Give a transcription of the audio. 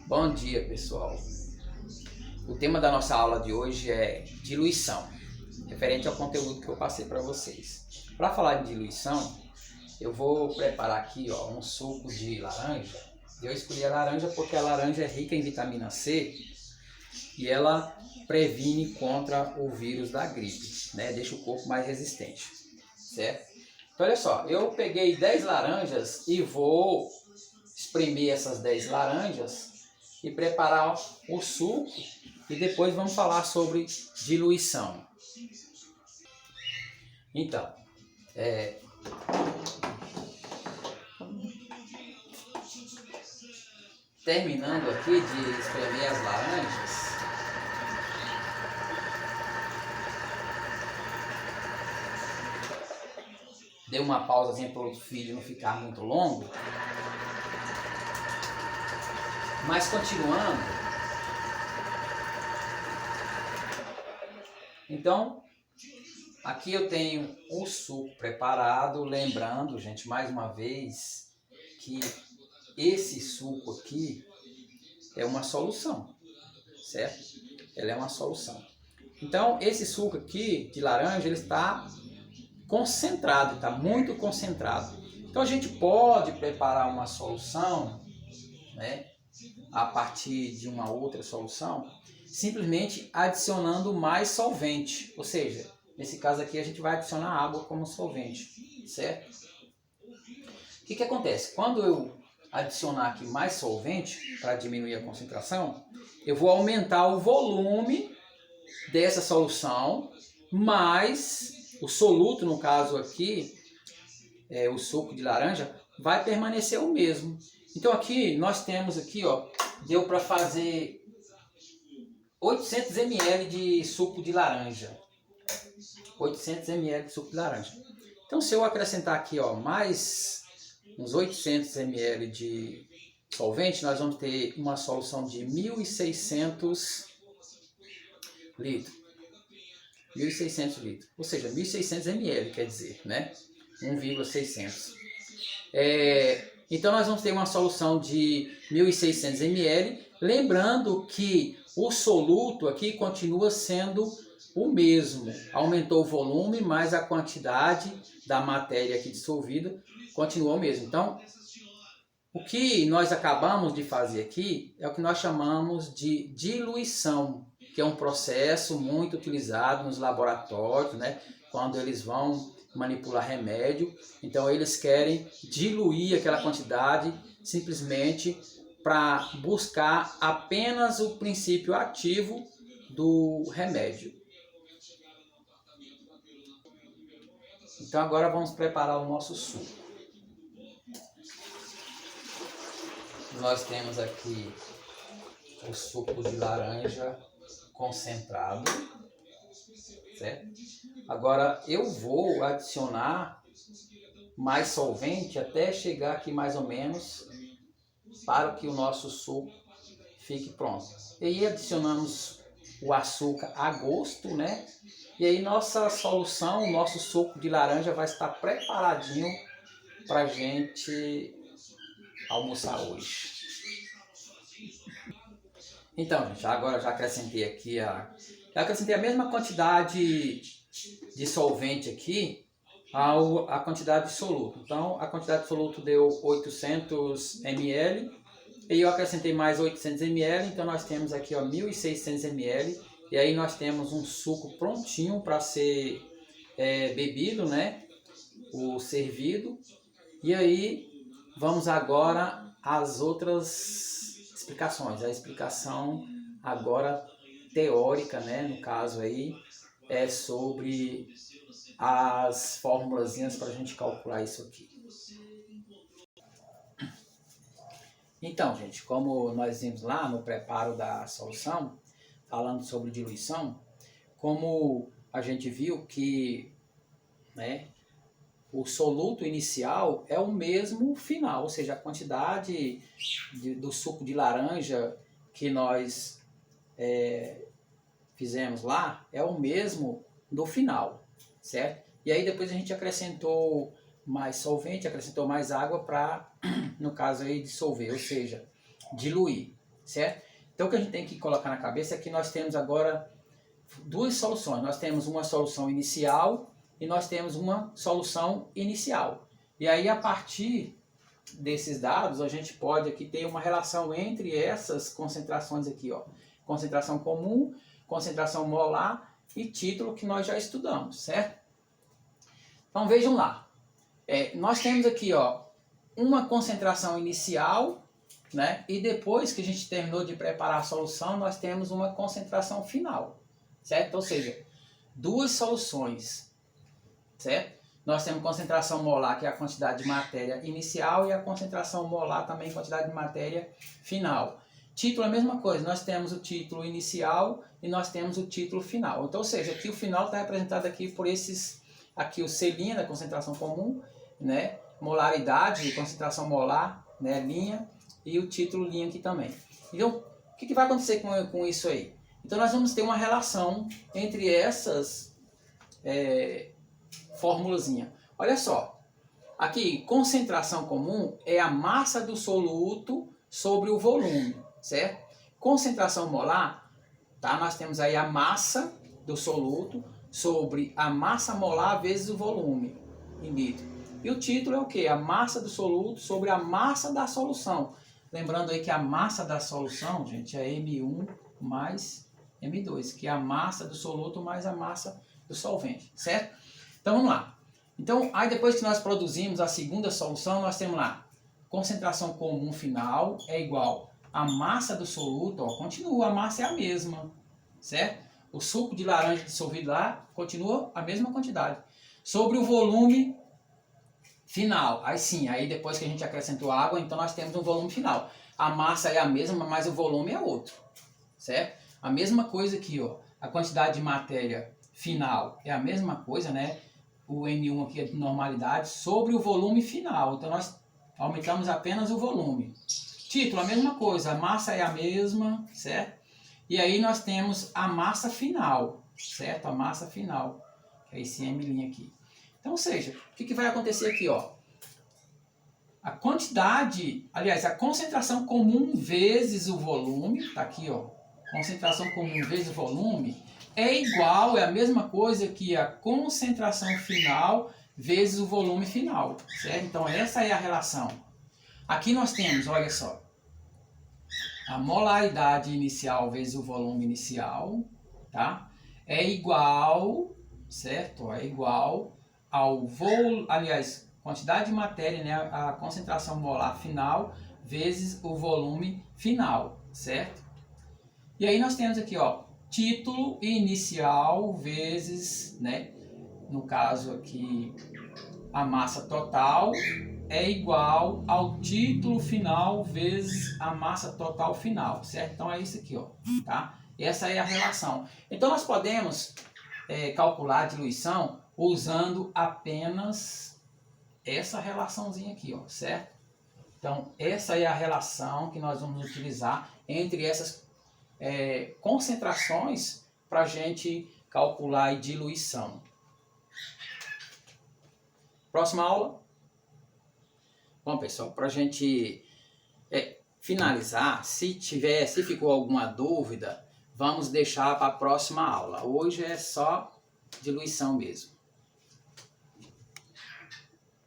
Bom dia, pessoal. O tema da nossa aula de hoje é diluição, referente ao conteúdo que eu passei para vocês. Para falar de diluição, eu vou preparar aqui um suco de laranja. Eu escolhi a laranja porque a laranja é rica em vitamina C e ela previne contra o vírus da gripe, né? Deixa o corpo mais resistente, certo? Então, olha só, eu peguei 10 laranjas e vou espremer essas 10 laranjas e preparar o suco, e depois vamos falar sobre diluição. Então, terminando aqui de espremer as laranjas, dei uma pausazinha para o vídeo não ficar muito longo, mas continuando. Então, aqui eu tenho o suco preparado, lembrando, gente, mais uma vez, que esse suco aqui é uma solução, certo? Ela é uma solução. Então, esse suco aqui de laranja, ele está concentrado, está muito concentrado. Então, a gente pode preparar uma solução, né, a partir de uma outra solução, simplesmente adicionando mais solvente. Ou seja, nesse caso aqui a gente vai adicionar água como solvente, certo? O que acontece? Quando eu adicionar aqui mais solvente, para diminuir a concentração, eu vou aumentar o volume dessa solução, mas o soluto, no caso aqui, o suco de laranja, vai permanecer o mesmo. Então aqui nós temos aqui, deu para fazer 800 ml de suco de laranja. 800 ml de suco de laranja. Então se eu acrescentar aqui mais uns 800 ml de solvente, nós vamos ter uma solução de 1.600 litros. 1.600 litros, ou seja, 1.600 ml, quer dizer, né? 1,600. Então nós vamos ter uma solução de 1.600 ml, lembrando que o soluto aqui continua sendo o mesmo. Aumentou o volume, mas a quantidade da matéria aqui dissolvida continua o mesmo. Então, o que nós acabamos de fazer aqui é o que nós chamamos de diluição, que é um processo muito utilizado nos laboratórios, né? Quando eles vão manipular remédio, então eles querem diluir aquela quantidade simplesmente para buscar apenas o princípio ativo do remédio. Então agora vamos preparar o nosso suco. Nós temos aqui o suco de laranja concentrado, certo? Agora eu vou adicionar mais solvente até chegar aqui mais ou menos para que o nosso suco fique pronto. E aí adicionamos o açúcar a gosto, né? E aí nossa solução, nosso suco de laranja vai estar preparadinho para a gente almoçar hoje. Então, gente, agora já acrescentei aqui a mesma quantidade de solvente aqui a quantidade de soluto. Então, a quantidade de soluto deu 800 ml e eu acrescentei mais 800 ml, então nós temos aqui 1.600 ml e aí nós temos um suco prontinho para ser bebido, né? O servido. E aí vamos agora às outras explicações. A explicação agora teórica, né? No caso aí é sobre as formulazinhas para a gente calcular isso aqui. Então, gente, como nós vimos lá no preparo da solução, falando sobre diluição, como a gente viu que, né, o soluto inicial é o mesmo final, ou seja, a quantidade do suco de laranja que nós fizemos lá é o mesmo do final, certo? E aí depois a gente acrescentou mais solvente, acrescentou mais água para, no caso aí, dissolver, ou seja, diluir. certo? Então o que a gente tem que colocar na cabeça é que nós temos agora duas soluções. Nós temos uma solução inicial e nós temos uma solução inicial. E aí, a partir desses dados, a gente pode aqui ter uma relação entre essas concentrações aqui, ó. Concentração comum, concentração molar e título, que nós já estudamos, certo? Então vejam lá. Nós temos aqui, ó, uma concentração inicial, né? E depois que a gente terminou de preparar a solução, nós temos uma concentração final, certo? Ou seja, duas soluções, certo? Nós temos concentração molar, que é a quantidade de matéria inicial, e a concentração molar também, quantidade de matéria final. Título é a mesma coisa, nós temos o título inicial e nós temos o título final. Então, ou seja, aqui o final está representado aqui por esses, aqui o selinha da concentração comum, né? Molaridade, concentração molar, né? Linha, e o título linha aqui também. Então, o que vai acontecer com isso aí? Então, nós vamos ter uma relação entre essas formulazinha. Olha só, aqui concentração comum é a massa do soluto sobre o volume, certo? Concentração molar, tá? Nós temos aí a massa do soluto sobre a massa molar vezes o volume em litro. E o título é o que? A massa do soluto sobre a massa da solução. Lembrando aí que a massa da solução, gente, é M1 mais M2, que é a massa do soluto mais a massa do solvente, certo? Então vamos lá. Então, aí depois que nós produzimos a segunda solução, nós temos lá, concentração comum final é igual a massa do soluto, ó, continua, a massa é a mesma, certo? O suco de laranja dissolvido lá continua a mesma quantidade. Sobre o volume final, aí sim, aí depois que a gente acrescentou água, então nós temos um volume final. A massa é a mesma, mas o volume é outro, certo? A mesma coisa aqui, ó, a quantidade de matéria final é a mesma coisa, né? O N1 aqui é de normalidade, sobre o volume final. Então, nós aumentamos apenas o volume. Título, a mesma coisa, a massa é a mesma, certo? E aí nós temos a massa final, certo? A massa final, que é esse M' aqui. Então, ou seja, o que vai acontecer aqui, ó? A quantidade, aliás, a concentração comum vezes o volume, tá aqui, ó. Concentração comum vezes o volume é igual, é a mesma coisa que a concentração final vezes o volume final, certo? Então essa é a relação. Aqui nós temos, olha só, a molaridade inicial vezes o volume inicial, tá? É igual, certo? É igual ao volume, aliás, quantidade de matéria, né? A concentração molar final vezes o volume final, certo? E aí nós temos aqui, ó, título inicial vezes, né, no caso aqui, a massa total é igual ao título final vezes a massa total final, certo? Então é isso aqui, ó, tá? Essa é a relação. Então nós podemos calcular a diluição usando apenas essa relaçãozinha aqui, ó, certo? Então essa é a relação que nós vamos utilizar entre essas concentrações para a gente calcular a diluição. Próxima aula. Bom, pessoal, para a gente finalizar, se ficou alguma dúvida, vamos deixar para a próxima aula. Hoje é só diluição mesmo.